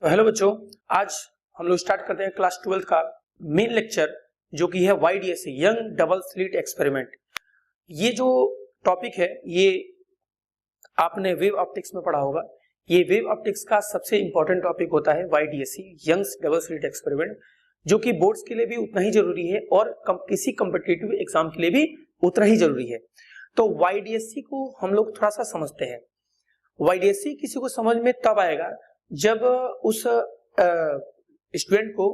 तो हेलो बच्चों, आज हम लोग स्टार्ट करते हैं क्लास 12 का मेन लेक्चर जो कि है YDSC young double slit experiment. ये जो टॉपिक है ये आपने वेव ऑप्टिक्स में पढ़ा होगा। ये वेव ऑप्टिक्स का सबसे इंपॉर्टेंट टॉपिक होता है YDSC young double slit experiment, जो कि बोर्ड्स के लिए भी उतना ही जरूरी है और किसी कॉम्पिटिटिव एग्जाम के लिए भी उतना ही जरूरी है। तो YDSC को हम लोग थोड़ा सा समझते हैं। YDSC किसी को समझ में तब आएगा जब उस स्टूडेंट को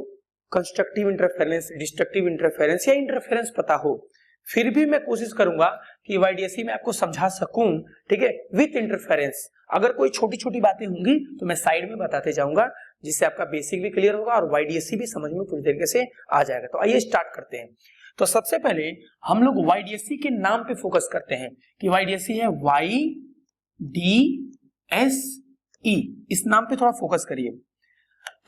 कंस्ट्रक्टिव इंटरफेरेंस, डिस्ट्रक्टिव इंटरफेरेंस या इंटरफेरेंस पता हो। फिर भी मैं कोशिश करूंगा कि YDSC में आपको समझा सकूं, ठीक है, विथ इंटरफेरेंस। अगर कोई छोटी छोटी बातें होंगी तो मैं साइड में बताते जाऊंगा, जिससे आपका बेसिक भी क्लियर होगा और YDSC भी समझ में पूरी तरीके से आ जाएगा। तो आइए स्टार्ट करते हैं। तो सबसे पहले हम लोग YDSC के नाम पे फोकस करते हैं कि YDSC है YDSE। इस नाम पे थोड़ा फोकस करिए।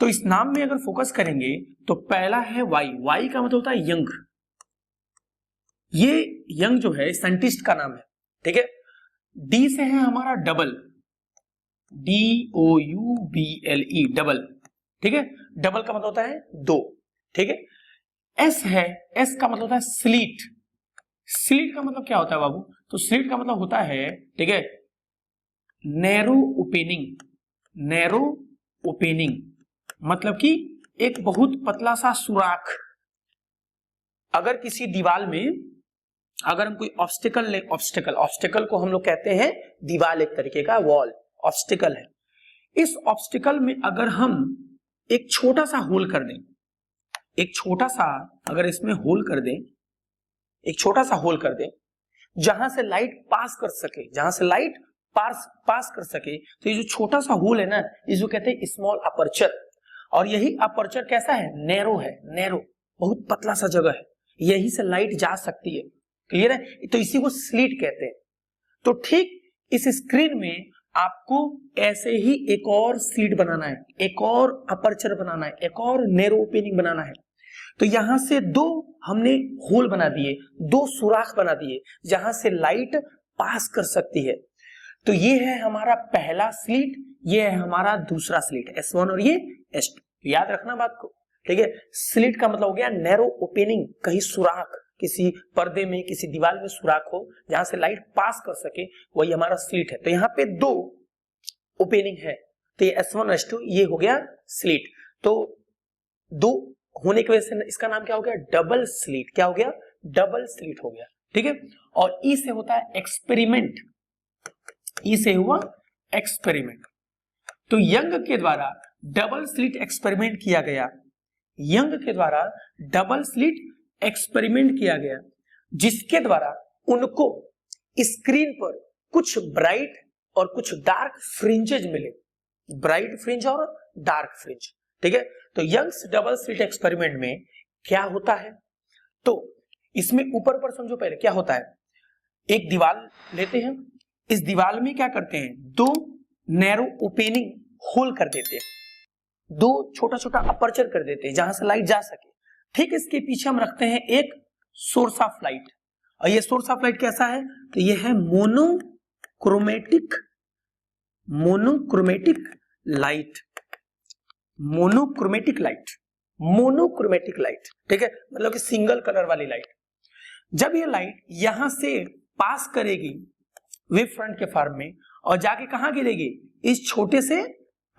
तो इस नाम में अगर फोकस करेंगे तो पहला है Y का मतलब होता है यंग। ये यंग जो है साइंटिस्ट का नाम है, ठीक है। D से है हमारा डबल, DOUBLE डबल, ठीक है। डबल का मतलब होता है दो, ठीक है। S है, S का मतलब होता है स्लीट। स्लीट का मतलब क्या होता है बाबू? तो स्लीट का मतलब होता है, ठीक है, नैरो ओपनिंग। नैरो ओपनिंग मतलब कि एक बहुत पतला सा सुराख। अगर किसी दीवार में अगर हम कोई ऑब्स्टिकल को हम लोग कहते हैं दीवार, एक तरीके का वॉल ऑब्स्टिकल है। इस ऑब्स्टिकल में अगर हम एक छोटा सा होल कर दें, एक छोटा सा अगर इसमें होल कर दें, एक छोटा सा होल कर दें जहां से लाइट पास कर सके, जहां से लाइट पास कर सके, तो ये जो छोटा सा होल है ना, इसको कहते हैं स्मॉल अपर्चर। और यही अपर्चर कैसा है? नैरो है। नैरो बहुत पतला सा जगह है, यही से लाइट जा सकती है। क्लियर है? तो इसी को स्लिट कहते हैं। तो ठीक इस स्क्रीन में आपको ऐसे ही एक और स्लिट बनाना है, एक और अपर्चर बनाना है, एक और नैरो ओपनिंग बनाना है। तो यहां से दो हमने होल बना दिए, दो सुराख बना दिए जहां से लाइट पास कर सकती है। तो ये है हमारा पहला स्लिट, ये है हमारा दूसरा स्लिट S1 और ये S2। याद रखना बात को, ठीक है। स्लिट का मतलब हो गया नैरो ओपनिंग, कहीं सुराख, किसी पर्दे में, किसी दीवार में सुराख हो जहां से लाइट पास कर सके, वही हमारा स्लिट है। तो यहाँ पे दो ओपनिंग है, तो ये S1 S2 ये हो गया स्लिट। तो दो होने की वजह से इसका नाम क्या हो गया? Double slit. क्या हो गया? डबल स्लिट हो गया, ठीक है। और ई से होता है एक्सपेरिमेंट, ई से हुआ एक्सपेरिमेंट। तो यंग के द्वारा डबल स्लिट एक्सपेरिमेंट किया गया, यंग के द्वारा डबल स्लिट एक्सपेरिमेंट किया गया, जिसके द्वारा उनको स्क्रीन पर कुछ ब्राइट और कुछ डार्क फ्रिंजेज मिले, ब्राइट फ्रिंज और डार्क फ्रिंज, ठीक है। तो यंग्स डबल स्लिट एक्सपेरिमेंट में क्या होता है? तो इसमें ऊपर समझो पहले क्या होता है। एक दीवार लेते हैं, इस दीवार में क्या करते हैं? दो नैरो ओपनिंग होल कर देते हैं, दो छोटा छोटा अपर्चर कर देते हैं जहां से लाइट जा सके। ठीक इसके पीछे हम रखते हैं एक सोर्स ऑफ लाइट, और ये सोर्स ऑफ लाइट कैसा है? तो ये है मोनोक्रोमेटिक लाइट, मोनोक्रोमेटिक लाइट, ठीक है, मतलब कि सिंगल कलर वाली लाइट। जब ये लाइट यहां से पास करेगी वेव फ्रंट के फॉर्म में और जाके कहां गिरेगी? इस छोटे से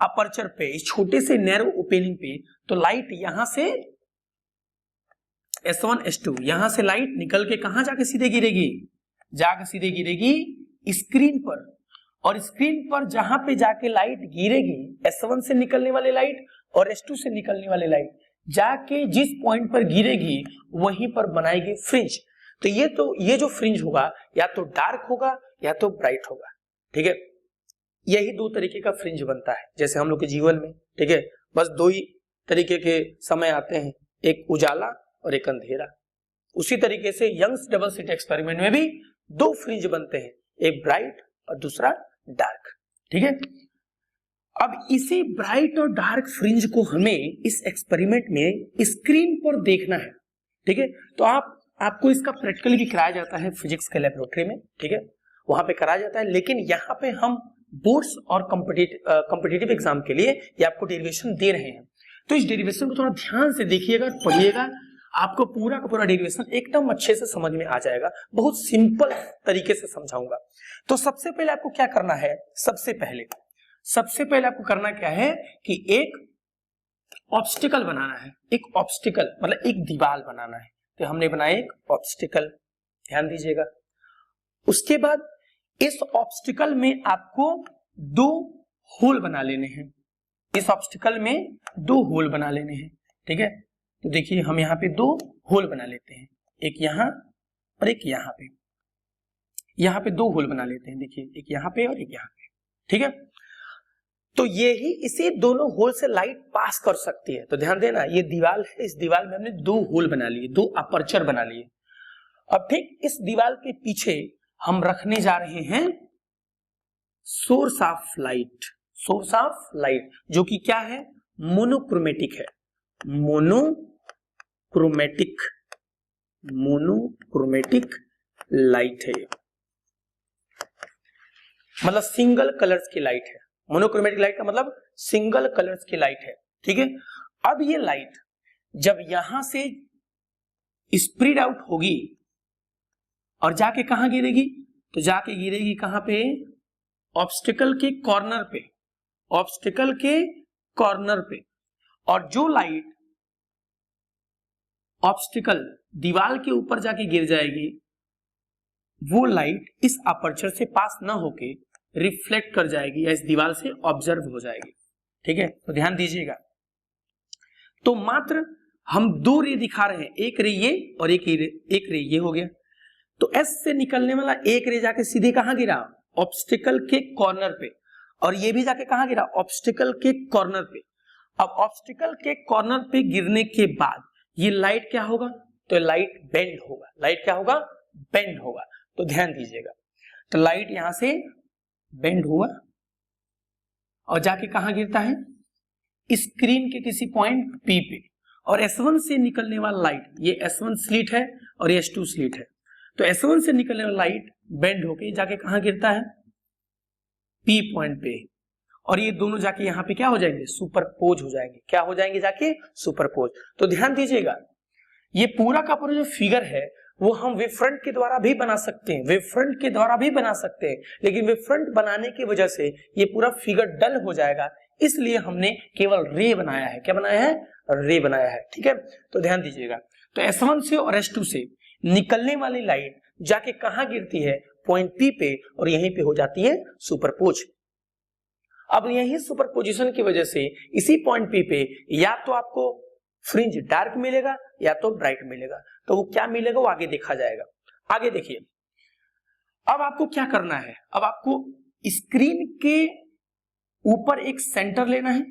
अपर्चर पे, इस छोटे से नैरो ओपनिंग पे। तो लाइट यहां से S1 S2 यहां से लाइट निकल के कहां जाके सीधे गिरेगी? जाके सीधे गिरेगी स्क्रीन पर। और स्क्रीन पर जहां पे जाके लाइट गिरेगी, S1 से निकलने वाली लाइट और S2 से निकलने वाली लाइट जाके जिस पॉइंट पर गिरेगी वहीं पर बनाएगी फ्रिंज। तो ये जो फ्रिंज होगा या तो डार्क होगा या तो ब्राइट होगा, ठीक है। यही दो तरीके का फ्रिंज बनता है जैसे हम लोग के जीवन में, ठीक है। बस दो ही तरीके के समय आते हैं, एक उजाला और एक अंधेरा। उसी तरीके से यंग्स डबल स्लिट एक्सपेरिमेंट में भी दो फ्रिंज बनते हैं, एक ब्राइट और दूसरा डार्क, ठीक है। अब इसी ब्राइट और डार्क फ्रिंज को हमें इस एक्सपेरिमेंट में स्क्रीन पर देखना है, ठीक है। तो आपको इसका प्रैक्टिकली भी कराया जाता है फिजिक्स के लैबोरेटरी में, ठीक है, वहां पे कराया जाता है। लेकिन यहाँ पे हम बोर्ड्स और कॉम्पिटिटिव एग्जाम के लिए ये आपको डेरिवेशन दे रहे हैं। तो इस डेरिवेशन को थोड़ा ध्यान से देखिएगा, पढ़िएगा, आपको पूरा का पूरा डेरिवेशन एकदम अच्छे से समझ में आ जाएगा। बहुत सिंपल तरीके से समझाऊंगा। तो सबसे पहले आपको क्या करना है, सबसे पहले आपको करना क्या है कि एक ऑब्स्टिकल बनाना है। एक ऑब्स्टिकल मतलब एक दीवार बनाना है। तो हमने बनाया एक ऑब्स्टिकल, ध्यान दीजिएगा। उसके बाद इस ऑब्स्टिकल में आपको 2 होल बना लेने हैं। इस ऑब्स्टिकल में 2 होल बना लेने हैं, ठीक है। तो देखिए हम यहाँ पे 2 होल बना लेते हैं, एक यहाँ और एक यहाँ पे। यहाँ पे 2 होल बना लेते हैं, देखिए एक यहाँ पे और एक यहाँ पे, ठीक है। तो ये ही इसी दोनों होल से लाइट पास कर सकती है। तो ध्यान देना, ये दीवार है, इस दीवार में हमने 2 होल बना लिए, 2 अपर्चर बना लिए। अब ठीक इस दीवार के पीछे हम रखने जा रहे हैं source of light. Source of light जो कि क्या है, मोनोक्रोमेटिक है। मोनोक्रोमेटिक लाइट है, मतलब सिंगल कलर्स की लाइट है। मोनोक्रोमेटिक लाइट का मतलब सिंगल कलर्स की लाइट है, ठीक है। अब ये लाइट जब यहां से स्प्रेड आउट होगी और जाके कहां गिरेगी, तो जाके गिरेगी कहां पे, ऑब्स्टिकल के कॉर्नर पे, ऑब्स्टिकल के कॉर्नर पे। और जो लाइट ऑब्स्टिकल दीवार के ऊपर जाके गिर जाएगी, वो लाइट इस अपर्चर से पास ना होके रिफ्लेक्ट कर जाएगी या इस दीवार से ऑब्जर्व हो जाएगी, ठीक है। तो ध्यान दीजिएगा। तो मात्र हम 2 रे दिखा रहे हैं, एक रे ये और एक रे ये हो गया। तो एस से निकलने वाला एक रे जाके सीधे कहां गिरा, ऑब्स्टिकल के कॉर्नर पे, और ये भी जाके कहां गिरा, ऑब्स्टिकल के कॉर्नर पे। अब ऑब्स्टिकल के कॉर्नर पे गिरने के बाद ये लाइट क्या होगा, तो लाइट बेंड होगा। लाइट क्या होगा, बेंड होगा। तो ध्यान दीजिएगा, तो लाइट यहां से बेंड हुआ और जाके कहां गिरता है, स्क्रीन के किसी पॉइंट P पे। और S1 से निकलने वाला लाइट, ये S1 स्लिट है और ये S2 स्लिट है। तो S1 से निकलने वाला लाइट बेंड होके जाके कहां गिरता है, P पॉइंट पे। और ये दोनों जाके यहाँ पे क्या हो जाएंगे, सुपरपोज हो जाएंगे। क्या हो जाएंगे, जाके सुपरपोज। तो ध्यान दीजिएगा, ये पूरा का पूरा जो फिगर है वो हम वेव फ्रंट के द्वारा भी बना सकते हैं, वेव फ्रंट के द्वारा भी बना सकते हैं। लेकिन वेव फ्रंट बनाने की वजह से ये पूरा फिगर डल हो जाएगा, इसलिए हमने केवल रे बनाया है। क्या बनाया है, रे बनाया है, ठीक है। तो ध्यान दीजिएगा, तो S1 से और S2 से निकलने वाली लाइट जाके कहां गिरती है, पॉइंट P पे, और यहीं पे हो जाती है सुपरपोज। अब यही सुपरपोजिशन की वजह से इसी पॉइंट P पे या तो आपको फ्रिंज डार्क मिलेगा या तो ब्राइट मिलेगा। तो वो क्या मिलेगा वो आगे देखा जाएगा। आगे देखिए, अब आपको क्या करना है, अब आपको स्क्रीन के ऊपर एक सेंटर लेना है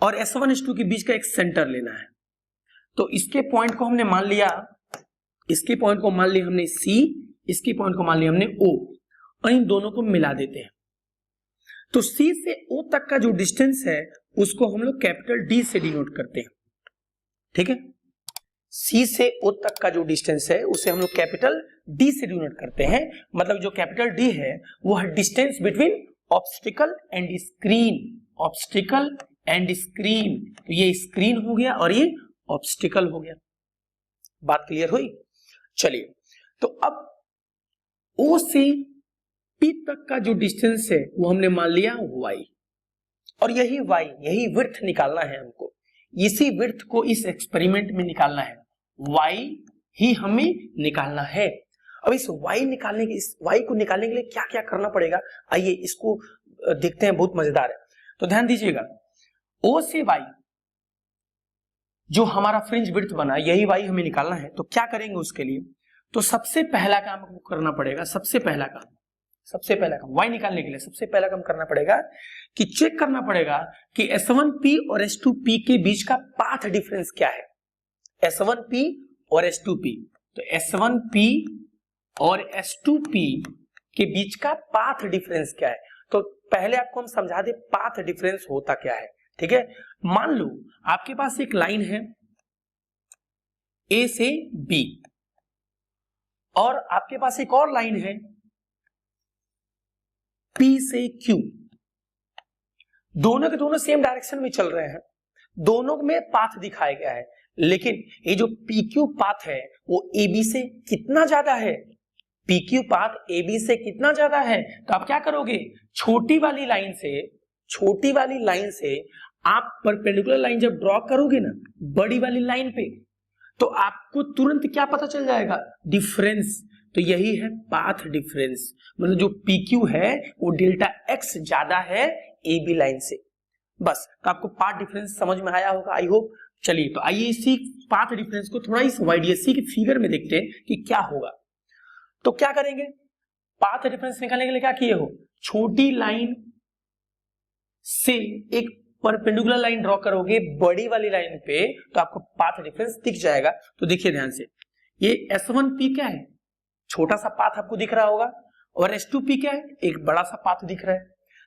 और S1 S2 के बीच का एक सेंटर लेना है। तो इसके पॉइंट को हमने मान लिया, इसके पॉइंट को मान लिया हमने C, इसके पॉइंट को मान लिया हमने O, और इन दोनों को मिला देते हैं। तो C से O तक का जो डिस्टेंस है उसको हम लोग कैपिटल D से डिनोट करते हैं, ठीक है। C से O तक का जो डिस्टेंस है उसे हम लोग कैपिटल D से डिनोट करते हैं। मतलब जो कैपिटल D है वो है distance between obstacle and screen, obstacle and screen. तो ये स्क्रीन हो गया और ये ऑब्स्टिकल हो गया। बात क्लियर हुई। चलिए, तो अब O से P तक का जो डिस्टेंस है वो हमने मान लिया y, और यही y, यही विड्थ निकालना है हमको। इसी विड्थ को इस एक्सपेरिमेंट में निकालना है, y ही हमें निकालना है। अब इस y निकालने के, इस y को निकालने के लिए क्या क्या करना पड़ेगा, आइए इसको देखते हैं, बहुत मजेदार है। तो ध्यान दीजिएगा, O से y जो हमारा फ्रिंज विड्थ बना, यही y हमें निकालना है। तो क्या करेंगे उसके लिए, तो सबसे पहला काम हमको करना पड़ेगा, सबसे पहला काम y निकालने के लिए सबसे पहला काम करना पड़ेगा कि चेक करना पड़ेगा कि S1P और S2P के बीच का पाथ डिफरेंस क्या है। S1P और S2P, तो S1P और S2P के बीच का पाथ डिफरेंस क्या है। तो पहले आपको हम समझा दे पाथ डिफरेंस होता क्या है, ठीक है। मान लो आपके पास एक लाइन है A से B, और आपके पास एक और लाइन है P से Q, दोनों के दोनों सेम डायरेक्शन में चल रहे हैं, दोनों में पाथ दिखाया गया है, लेकिन ये जो PQ पाथ है वो AB से कितना ज्यादा है, PQ पाथ AB से कितना ज्यादा है। तो आप क्या करोगे, छोटी वाली लाइन से आप परपेंडिकुलर लाइन जब ड्रॉ करोगे ना बड़ी वाली लाइन पे, तो आपको तुरंत क्या पता चल जाएगा, डिफरेंस। तो यही है पाथ डिफरेंस, मतलब जो PQ है वो डेल्टा x ज्यादा है AB लाइन से। बस, तो आपको पाथ डिफरेंस समझ में आया होगा, आई होप। चलिए, तो आइए इसी पाथ डिफरेंस को थोड़ा इस YDSC के फिगर में देखते हैं कि क्या होगा। तो क्या करेंगे, पाथ डिफरेंस निकालने के लिए क्या किए हो, छोटी लाइन से एक परपेंडिकुलर लाइन ड्रॉ करोगे बड़ी वाली लाइन पे, तो आपको पाथ डिफरेंस दिख जाएगा। तो देखिए ध्यान से, ये S1P क्या है, छोटा सा पाथ आपको दिख रहा होगा, और S2P क्या है, एक बड़ा सा पाथ दिख रहा है।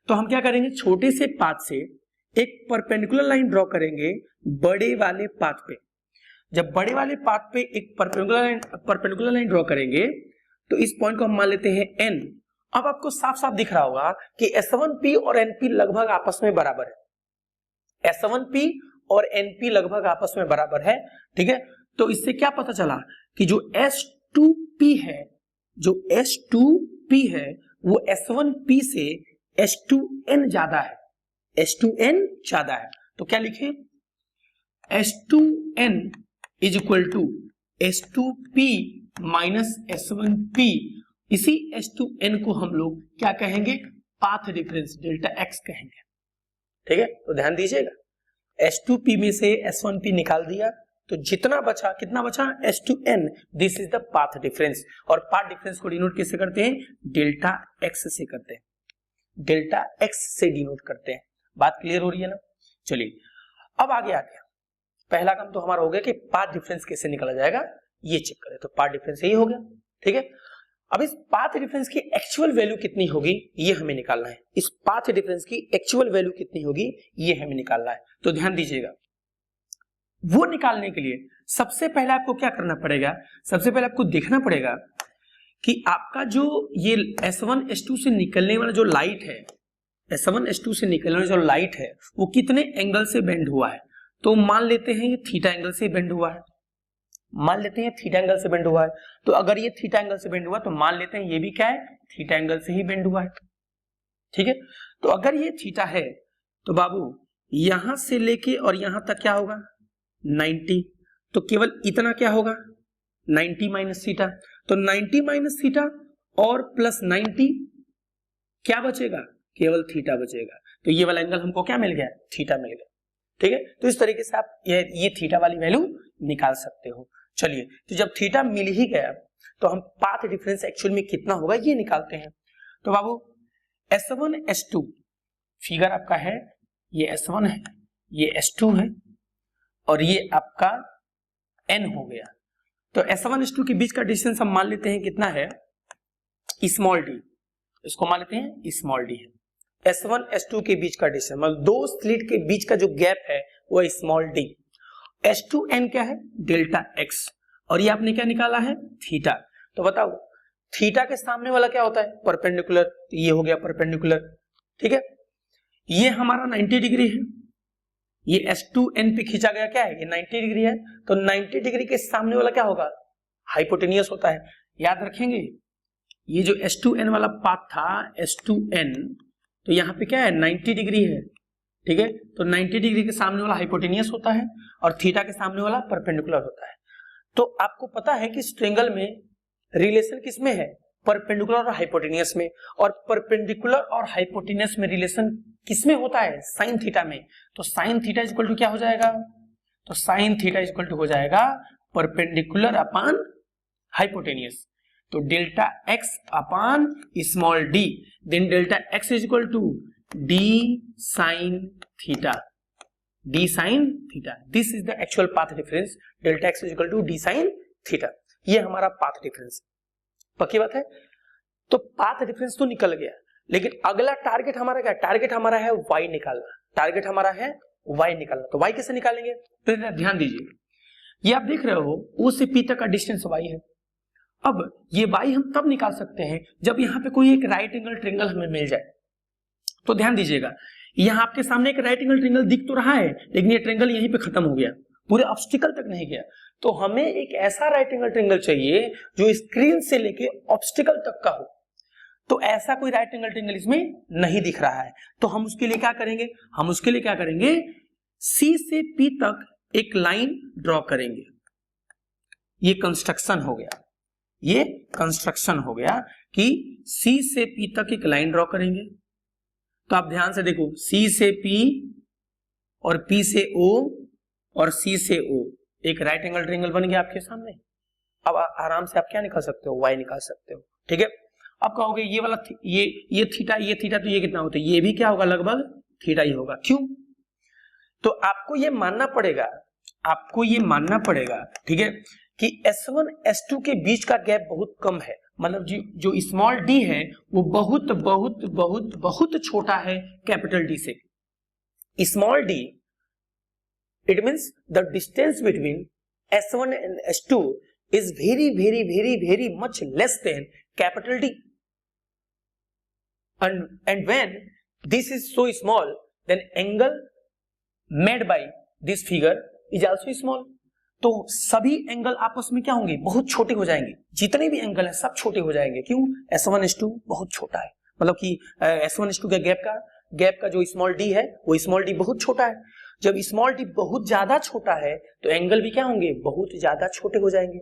तो हम क्या करेंगे, छोटे से पाथ से एक परपेंडिकुलर लाइन ड्रॉ करेंगे बड़े वाले पाथ पे। जब बड़े वाले पाथ पे एक परपेंडिकुलर लाइन ड्रॉ करेंगे तो इस पॉइंट को हम मान लेते हैं N। अब आपको साफ साफ दिख रहा होगा कि S1P और NP लगभग आपस में बराबर है, S1P और NP लगभग आपस में बराबर है, ठीक है। तो इससे क्या पता चला कि जो S2P है वो S1P से S2N ज्यादा है, S2N ज्यादा है। तो क्या लिखे, S2N is equal to S2P minus S1P। इसी S2N को हम लोग क्या कहेंगे, पाथ डिफरेंस डेल्टा x कहेंगे, ठीक है। तो ध्यान दीजिएगा, S2P में से S1P निकाल दिया तो जितना बचा, कितना बचा, S2N, this is the path difference. और पाथ डिफरेंस को डिनोट किससे करते हैं, डेल्टा x से करते हैं, डेल्टा x से डिनोट करते हैं। बात क्लियर हो रही है ना। चलिए अब आगे आ गया, पहला काम तो हमारा हो गया कि पाथ डिफरेंस कैसे निकाला जाएगा ये चेक करें। तो पाथ डिफरेंस यही हो गया, ठीक है। अब इस पाथ डिफरेंस की एक्चुअल वैल्यू कितनी होगी ये हमें निकालना है, इस पाथ डिफरेंस की एक्चुअल वैल्यू कितनी होगी ये हमें निकालना है। तो ध्यान दीजिएगा, वो निकालने के लिए सबसे पहले आपको क्या करना पड़ेगा, सबसे पहले आपको देखना पड़ेगा कि आपका जो ये S1 S2 से निकलने वाला जो लाइट है, S1 S2 से निकलने वाला जो लाइट है वो कितने एंगल से बेंड हुआ है। तो मान लेते हैं ये थीटा एंगल से बेंड हुआ है, मान लेते हैं थीटा एंगल से बेंड हुआ है। तो अगर ये थीटा एंगल से बेंड हुआ तो मान लेते हैं ये भी क्या है, थीटा एंगल से ही बेंड हुआ है, ठीक है। तो अगर ये थीटा है तो बाबू यहां से लेके और यहां तक क्या होगा 90, तो केवल इतना क्या होगा 90 माइनस थीटा। तो 90 माइनस थीटा और प्लस 90 क्या बचेगा, केवल थीटा बचेगा। तो ये वाला एंगल हमको क्या मिल गया, थीटा मिल गया, ठीक है। तो इस तरीके से आप ये थीटा वाली वैल्यू निकाल सकते हो। चलिए, तो जब थीटा मिल ही गया तो हम पाथ डिफरेंस एक्चुअल में कितना होगा ये निकालते हैं। तो बाबू S1 S2 फिगर आपका है, ये S1 है, ये S2 है और ये आपका N हो गया। तो S1 S2 के बीच का डिस्टेंस हम मान लेते हैं कितना है, स्मॉल d, इसको मान लेते हैं स्मॉल d है। S1 S2 के बीच का डिस्टेंस मतलब दो स्लिट के बीच का जो गैप है वो स्मॉल d। S2N क्या है, डेल्टा x, और ये आपने क्या निकाला है, थीटा। तो बताओ थीटा के सामने वाला क्या होता है, परपेंडिकुलर, तो ये हो गया परपेंडिकुलर, ठीक है। ये हमारा 90 डिग्री है, ये S2N पे खींचा गया क्या है, ये 90 डिग्री है। तो 90 डिग्री के सामने वाला क्या होगा, हाइपोटेनियस होता है। याद रखेंगे ये जो S2N वाला पाथ था S2N, तो यहाँ पे क्या है 90 डिग्री है, ठीक है। तो 90 डिग्री के सामने वाला हाइपोटेनियस होता है और थीटा के सामने वाला परपेंडिकुलर होता है। तो आपको पता है कि इस ट्रायंगल में रिलेशन किसमें है, परपेंडिकुलर और हाइपोटेनियस में, और परपेंडिकुलर और हाइपोटेनियस में रिलेशन किसमें होता है, साइन थीटा में। तो sine theta is equal to क्या हो जाएगा, तो sine theta is equal to हो जाएगा परपेंडिकुलर अपान हाइपोटेनियस। तो delta x upon small d, then delta x is equal to d sine theta, d sine theta. This is the actual path difference, delta x is equal to d sine theta. ये हमारा path difference, पक्की बात है। तो path difference तो निकल गया, लेकिन अगला टारगेट हमारा क्या, टारगेट हमारा है y निकालना, टारगेट हमारा है y निकालना। तो y कैसे निकालेंगे, तो ध्यान दीजिए, ये आप देख रहे हो O से P तक का डिस्टेंस y है। अब ये y हम तब निकाल सकते हैं जब यहाँ पे कोई एक राइट एंगल ट्रायंगल हमें मिल जाए। तो ध्यान दीजिएगा, यहाँ आपके सामने एक राइट एंगल ट्रायंगल दिख तो रहा है, लेकिन ये ट्रायंगल यहीं पे खत्म हो गया, पूरे ऑब्स्टिकल तक नहीं गया। तो हमें एक ऐसा राइट एंगल ट्रायंगल चाहिए जो स्क्रीन से लेके ऑब्स्टिकल तक का हो। तो ऐसा कोई राइट एंगल ट्रायंगल इसमें नहीं दिख रहा है। तो हम उसके लिए क्या करेंगे, हम उसके लिए क्या करेंगे, सी से पी तक एक लाइन ड्रॉ करेंगे। ये कंस्ट्रक्शन हो गया, ये कंस्ट्रक्शन हो गया कि सी से पी तक एक लाइन ड्रॉ करेंगे। तो आप ध्यान से देखो, सी से पी और पी से ओ और सी से ओ, एक राइट एंगल ट्रायंगल बन गया आपके सामने। अब आराम से आप क्या निकाल सकते हो, वाई निकाल सकते हो, ठीक है। अब कहोगे ये वाला ये थीटा, तो ये कितना होता है, ये भी क्या होगा, लगभग थीटा ही होगा। क्यों? तो आपको ये मानना पड़ेगा, ठीक है, कि S1 S2 के बीच का गैप बहुत कम है, मतलब जो स्मॉल d है वो बहुत बहुत बहुत बहुत छोटा है कैपिटल D से। Small d, it means the distance between S1 and S2 is very much less than capital D, and when this is so small, then angle made by this figure is also small। तो सभी angle आपस में क्या होंगे, बहुत छोटे हो जाएंगे, जितने भी एंगल है सब छोटे हो जाएंगे। क्यों? S1 S2 बहुत छोटा है, मतलब कि S1 S2 के गैप का जो स्मॉल d है वो स्मॉल d बहुत छोटा है। जब स्मॉल d बहुत ज्यादा छोटा है तो एंगल भी क्या होंगे, बहुत ज्यादा छोटे हो जाएंगे।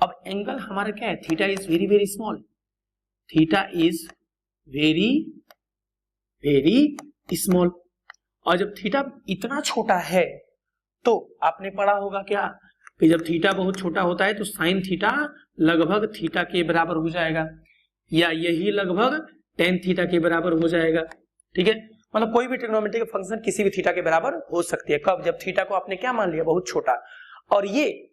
अब एंगल हमारा क्या है, theta is very small, theta is very small. और जब थीटा इतना छोटा है तो आपने पढ़ा होगा क्या कि जब थीटा बहुत छोटा होता है तो साइन थीटा लगभग थीटा के बराबर हो जाएगा, या यही लगभग टेन थीटा के बराबर हो जाएगा, ठीक है। मतलब कोई भी ट्रिग्नोमेट्रिक फंक्शन किसी भी थीटा के बराबर हो सकती है। कब? जब थीटा को आपने क्या मान लिया, बहुत छोटा। और ये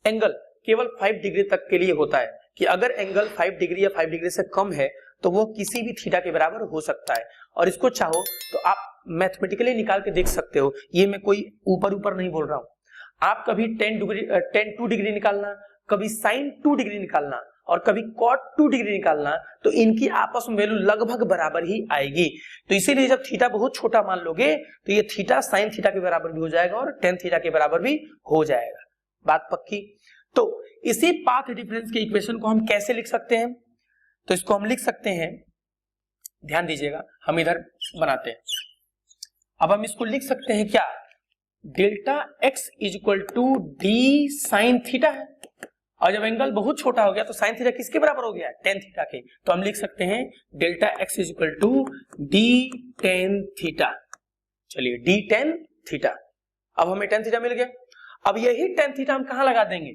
एंगल केवल 5 डिग्री तक के लिए होता है, कि अगर एंगल 5 डिग्री या 5 डिग्री से कम है तो वो किसी भी थीटा के बराबर हो सकता है। और इसको चाहो तो आप मैथमेटिकली निकाल के देख सकते हो, ये मैं कोई ऊपर नहीं बोल रहा हूं। आप कभी 10 2 डिग्री निकालना, कभी साइन 2 डिग्री निकालना और कभी कॉट 2 डिग्री निकालना, तो इनकी आपस में वैल्यू लगभग बराबर ही आएगी। तो इसीलिए जब थीटा बहुत छोटा मान लोगे तो ये थीटा साइन थीटा के बराबर भी हो जाएगा और टेन थीटा के बराबर भी हो जाएगा। बात पक्की? तो इसी पाथ डिफरेंस के इक्वेशन को हम कैसे लिख सकते हैं, तो इसको हम लिख सकते हैं, ध्यान दीजिएगा, हम इधर बनाते हैं। अब हम इसको लिख सकते हैं क्या, delta x is equal to D sine theta है। और जब एंगल बहुत छोटा हो गया तो साइन थीटा किसके बराबर हो गया, टेन थीटा के। तो हम लिख सकते हैं delta x is equal to D tan theta. चलिए डी टेन थीटा, अब हमें टेन थीटा मिल गया। अब यही टेन थीटा हम कहां लगा देंगे,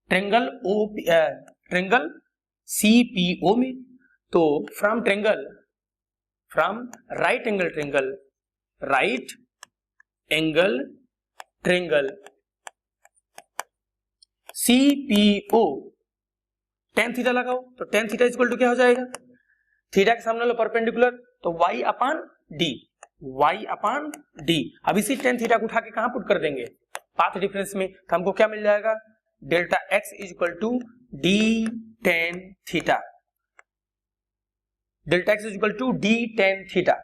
ट्रायंगल CPO में। तो from right angle triangle CPO tan theta लगाओ, तो टेन थीटा इक्वल टू क्या हो जाएगा, थीटा के सामने लो परपेंडिकुलर, तो y अपान डी। अब इसी टेन थीटा को उठा के कहां पुट कर देंगे, पाथ डिफरेंस में। तो हमको क्या मिल जाएगा, delta x is equal to D tan theta, delta x is equal to D tan theta.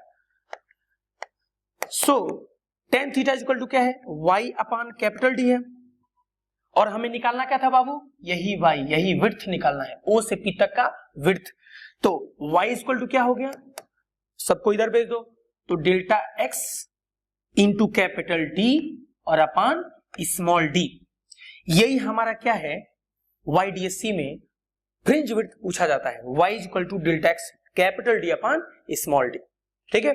So tan theta is equal to क्या है, y अपान कैपिटल D है। और हमें निकालना क्या था बाबू, यही y, यही विड्थ निकालना है, O से P तक का विड्थ। तो y इज इक्वल टू क्या हो गया, सबको इधर भेज दो, तो delta x into capital D और अपान स्मॉल d। यही हमारा क्या है, YDSC में फ्रिंज विड्थ पूछा जाता है, y is equal to delta x capital D upon small d, ठीक है।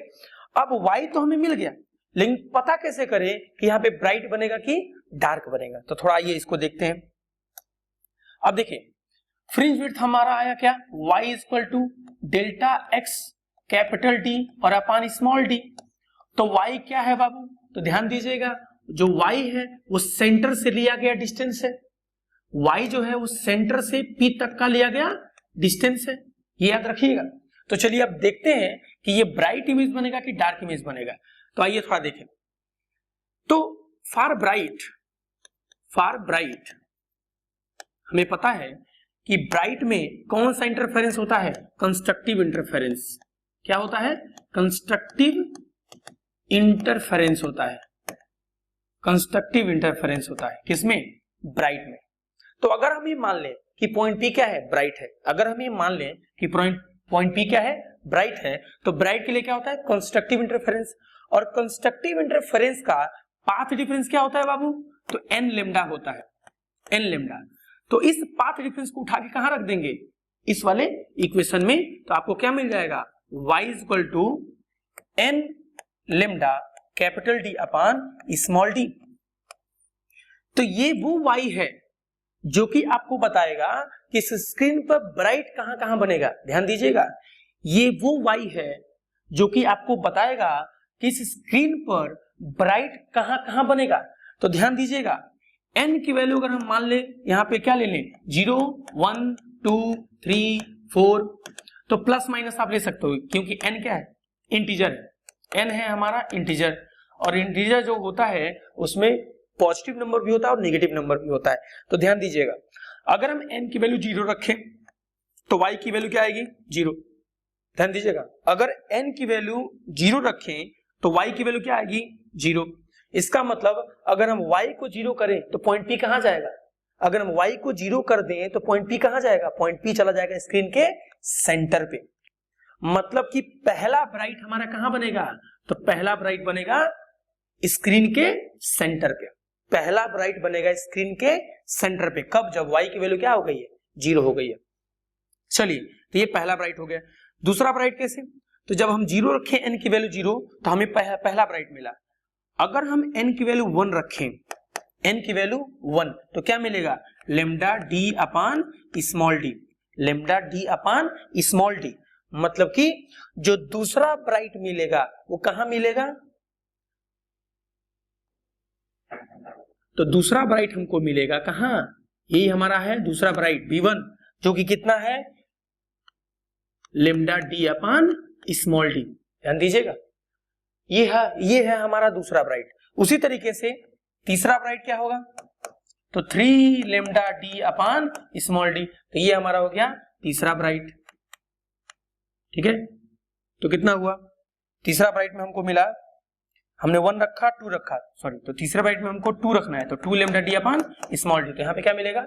अब y तो हमें मिल गया, लेकिन पता कैसे करें कि यहाँ पे ब्राइट बनेगा कि डार्क बनेगा, तो थोड़ा आइए इसको देखते हैं। अब देखिए फ्रिंज विड्थ हमारा आया क्या, y is equal to delta x capital D और अपान स्मॉल d। तो y क्या है बाबू, तो ध्यान दीजिएगा, जो y है वो सेंटर से लिया गया डिस्टेंस है, y जो है वो सेंटर से P तक का लिया गया डिस्टेंस है, ये याद रखिएगा। तो चलिए अब देखते हैं कि ये ब्राइट इमेज बनेगा कि डार्क इमेज बनेगा। तो आइए थोड़ा देखें। तो फार ब्राइट हमें पता है कि ब्राइट में कौन सा इंटरफेरेंस होता है, कंस्ट्रक्टिव इंटरफेरेंस, क्या होता है? कंस्ट्रक्टिव इंटरफेरेंस होता है। कंस्ट्रक्टिव इंटरफेरेंस होता है किसमें? ब्राइट में। तो अगर हम ये मान लें कि पॉइंट पी क्या है? ब्राइट है। अगर हम ये मान लें कि पॉइंट पी क्या है? ब्राइट है, तो ब्राइट के लिए क्या होता है? Constructive interference. और कंस्ट्रक्टिव इंटरफेरेंस का पाथ डिफरेंस क्या होता है बाबू? तो एन लेमडा होता है, एन लेमडा। तो इस पाथ डिफरेंस को उठा के कहां रख देंगे? इस वाले इक्वेशन में। तो आपको क्या मिल जाएगा? y equal to n lambda capital D upon small D. तो ये वो y है जो कि आपको बताएगा कि इस स्क्रीन पर ब्राइट कहां कहां बनेगा। ध्यान दीजिएगा, ये वो y है जो कि आपको बताएगा कि इस स्क्रीन पर ब्राइट कहां कहां बनेगा। तो ध्यान दीजिएगा, n की वैल्यू अगर हम मान ले, यहां पे क्या ले लें? 0 1 2 3 4, तो प्लस माइनस आप ले सकते हो क्योंकि n क्या है? इंटीजर है। n है हमारा इंटीजर, और इंटीजर जो होता है उसमें पॉजिटिव नंबर भी होता है और नेगेटिव नंबर भी होता है। तो ध्यान दीजिएगा, अगर हम n की वैल्यू 0 रखें तो y की वैल्यू क्या आएगी? 0। ध्यान दीजिएगा, अगर n की वैल्यू 0 रखें तो y की वैल्यू क्या आएगी? 0। इसका मतलब अगर हम y को 0 करें तो पॉइंट P कहां जाएगा? अगर हम y को 0 कर दें तो पॉइंट P कहां जाएगा? पॉइंट P चला जाएगा स्क्रीन के सेंटर पे। मतलब कि पहला ब्राइट हमारा कहां बनेगा? तो पहला ब्राइट बनेगा स्क्रीन के सेंटर पे। पहला ब्राइट बनेगा स्क्रीन के सेंटर पे। कब? जब y की वैल्यू क्या हो गई है? 0 हो गई है। चलिए, तो ये पहला ब्राइट हो गया। दूसरा ब्राइट कैसे? तो जब हम 0 रखें, n की वैल्यू 0, तो हमें पहला ब्राइट मिला। अगर हम n की वैल्यू 1 रखें, n की वैल्यू 1, तो क्या मिलेगा? Lambda D upon small D. Lambda D upon small D मतलब कि जो दूसरा ब्राइट मिलेगा वो कहां मिलेगा? तो दूसरा ब्राइट हमको मिलेगा कहां? यही हमारा है दूसरा ब्राइट B1, जो कि कितना है? Lambda D upon small D. ध्यान दीजिएगा, ये है हमारा दूसरा ब्राइट। उसी तरीके से तीसरा ब्राइट क्या होगा? तो 3 lambda D upon small D. तो ये हमारा हो गया तीसरा ब्राइट। ठीक है, तो कितना हुआ? तीसरा ब्राइट में हमको मिला, हमने 1 रखा 2 रखा, सॉरी, तो तीसरे ब्राइट में हमको 2 रखना है, तो 2 lambda D upon small D. तो यहाँ पे क्या मिलेगा?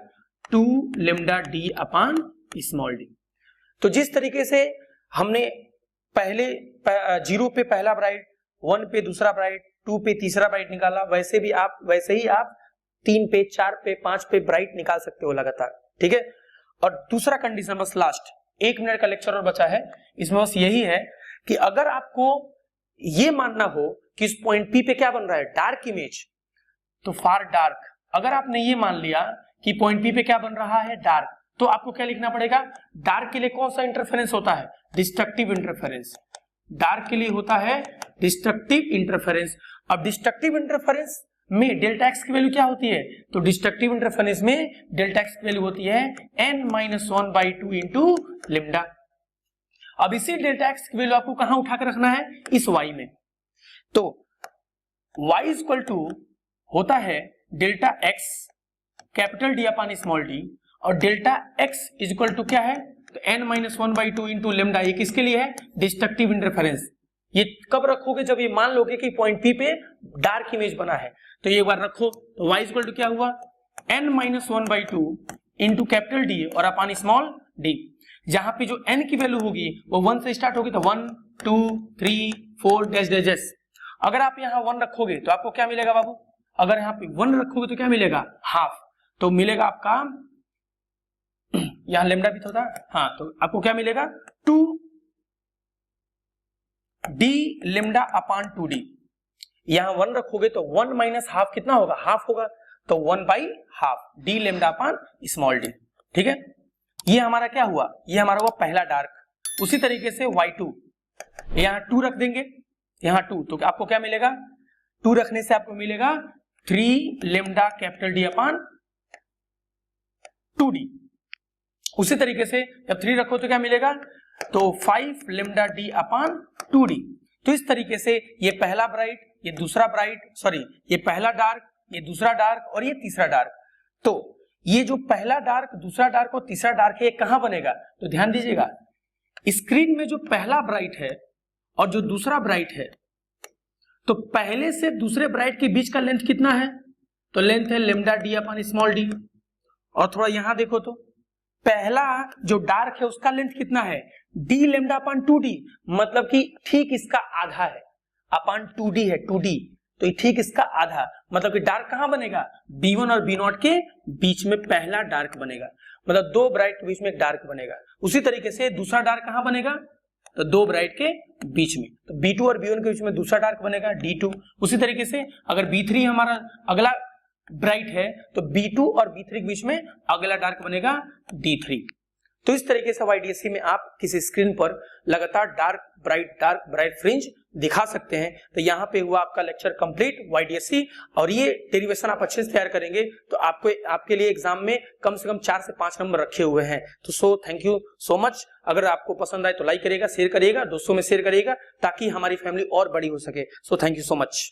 2 lambda D upon small D. तो जिस तरीके से हमने पहले 0 पे पहला ब्राइट, 1 पे दूसरा ब्राइट, 2 पे तीसरा ब्राइट निकाला, वैसे ही आप 3 पे 4 पे 5 पे ब्राइट निकाल सकते हो लगातार। ठीक है, और दूसरा कंडीशन, बस लास्ट 1 मिनट का लेक्चर और बचा है, इसमें बस यही है कि अगर आपको ये मानना हो कि इस पॉइंट P पे क्या बन रहा है? डार्क इमेज, तो फार डार्क। अगर आपने ये मान लिया कि पॉइंट P पे क्या बन रहा है? डार्क, तो आपको क्या लिखना पड़ेगा? डार्क के लिए कौन सा इंटरफेरेंस होता है? Destructive interference. डार्क के लिए होता है डिस्ट्रक्टिव इंटरफेरेंस। अब डिस्ट्रक्टिव इंटरफेरेंस में डेल्टा एक्स की वैल्यू क्या होती है? तो डिस्ट्रक्टिव इंटरफेरेंस में डेल्टा एक्स की वैल्यू होती है n-1/2 इंटू लेमडा। अब इसी डेल्टा एक्स की वैल्यू आपको कहां उठा कर रखना है? इस y में। तो y इक्वल टू होता है delta x capital D upon small D, और delta x is equal to क्या है? तो n-1/2 इंटू लेमडा। ये किसके लिए है? Destructive interference. ये कब रखोगे? जब ये मान लोगे कि पॉइंट P पे डार्क इमेज बना है। तो ये एक बार रखो, तो y इक्वल टू क्या हुआ? n-1/2 इंटू कैपिटल डी और अपान स्मॉल डी। जहां पे जो n की वैल्यू होगी वो 1 से स्टार्ट होगी, तो 1 2 3 4 डैश डैश डैश। अगर आप यहाँ 1 रखोगे तो आपको क्या मिलेगा बाबू? अगर यहाँ पे 1 रखोगे तो क्या मिलेगा? हाफ। तो मिलेगा आपका, यहाँ लेमडा भी तो था, हाँ, तो आपको क्या मिलेगा? 2 डी लेमडा अपान 2d। यहां 1 रखोगे तो 1 माइनस हाफ कितना होगा? हाफ होगा, तो 1/2 डी लेमडा अपान स्मॉल डी। ठीक है, ये हमारा क्या हुआ? ये हमारा हुआ पहला डार्क। उसी तरीके से y2, यहां 2 रख देंगे, यहां 2, तो आपको क्या मिलेगा? 2 रखने से आपको मिलेगा 3 लेमडा कैपिटल डी अपान 2d। उसी तरीके से जब 3 रखो तो क्या मिलेगा? तो 5 लेमडा डी अपान 2d। तो इस तरीके से ये पहला ब्राइट, ये दूसरा ब्राइट, सॉरी, ये पहला डार्क, ये दूसरा डार्क और ये तीसरा डार्क। तो ये जो पहला डार्क, दूसरा डार्क और तीसरा डार्क है, ये कहां बनेगा? तो ध्यान दीजिएगा, स्क्रीन में जो पहला ब्राइट है और जो दूसरा ब्राइट है, तो पहले से दूसरे ब्राइट के बीच का लेंथ कितना है, तो लेंथ है lambda D upon small D. और थोड़ा यहां देखो तो पहला जो डार्क है उसका लेंथ कितना है, डी लेमडा अपॉन 2d, मतलब कि ठीक इसका आधा है, अपॉन 2d है 2d, तो ठीक इसका आधा, मतलब कि डार्क कहां बनेगा, B1 और B0 के बीच में पहला डार्क बनेगा, मतलब दो ब्राइट के बीच में एक डार्क बनेगा। उसी तरीके से दूसरा डार्क कहां बनेगा, तो दो ब्राइट के बीच में, तो B2 और B1 के बीच में दूसरा डार्क बनेगा D2। उसी तरीके से अगर B3 हमारा अगला ब्राइट है तो B2 और B3 के बीच में अगला डार्क बनेगा D3। तो इस तरीके से YDSC में आप किसी स्क्रीन पर लगातार डार्क ब्राइट फ्रिंज दिखा सकते हैं। तो यहाँ पे हुआ आपका लेक्चर कंप्लीट YDSC, और ये डेरिवेशन आप अच्छे से तैयार करेंगे तो आपको आपके लिए एग्जाम में कम से कम 4 से 5 नंबर रखे हुए हैं। तो थैंक यू सो मच। अगर आपको पसंद आए तो लाइक करिएगा, शेयर करिएगा, दोस्तों में शेयर करिएगा ताकि हमारी फैमिली और बड़ी हो सके। Thank you so much.